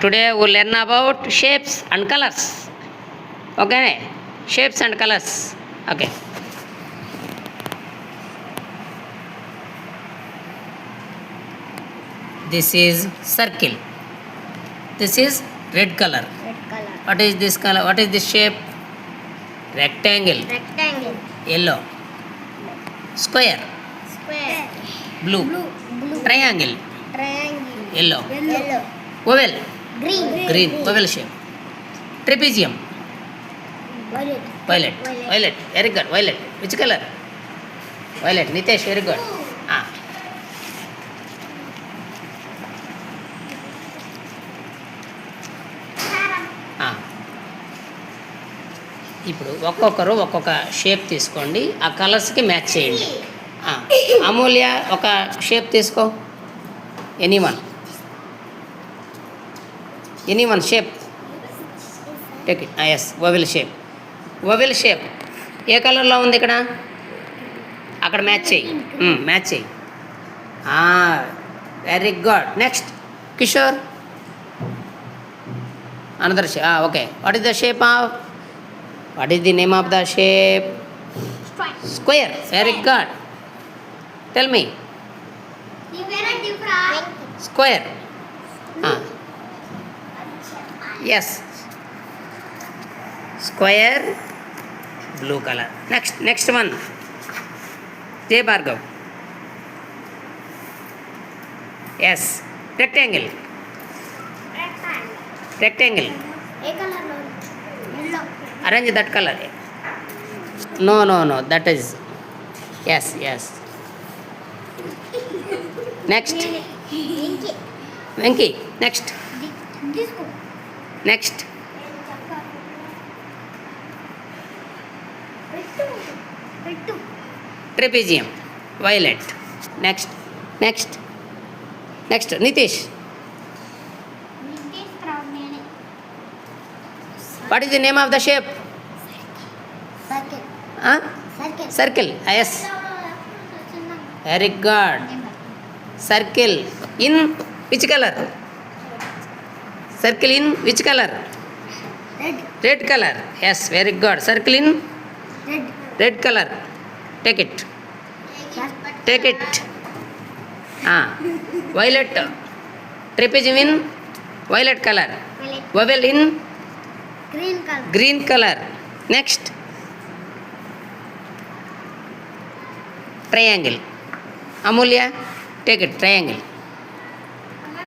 Today we'll learn about shapes and colors. Okay, shapes and colors. Okay. This is circle. This is red color. Red color. What is this color? What is this shape? Rectangle. Rectangle. Yellow. Square. Square. Blue. Blue. Triangle. Triangle. Yellow. Yellow. Oval. Green. Green. Oval shape. Trapezium. Violet. Violet. Violet. Very good. Violet. Which color? Violet. Nitesh, very good. ఇప్పుడు ఒక్కొక్కరు ఒక్కొక్క shape తీసుకోండి, ఆ కలర్స్కి match చేయండి. అమూల్య ఒక shape తీసుకో. Any one shape take it. Yes, oval shape. Oval shape ఏ కలర్లో ఉంది ఇక్కడ? అక్కడ మ్యాచ్ చేయి. మ్యాచ్ చేయి. Very good. Next Kishore, another shape. Okay, what is the shape of? What is the name of the shape? Square. Very good. Tell me. Square. Yes. Square. Blue color. Next one. J. Bhargav. Yes. Rectangle. Rectangle. Arrange that color. No. That is. Yes. Next. Venki. Next. Trapezium. Violet. Next. Nitish. What is the name of the shape? Circle. Yes. Very good. Circle in which color? Circle in which color? Red color. Yes, very good. Circle in red color. Take it. Violet. Trapezium in violet color. Oval in green color. Next. Triangle. Amulya, take it. Triangle.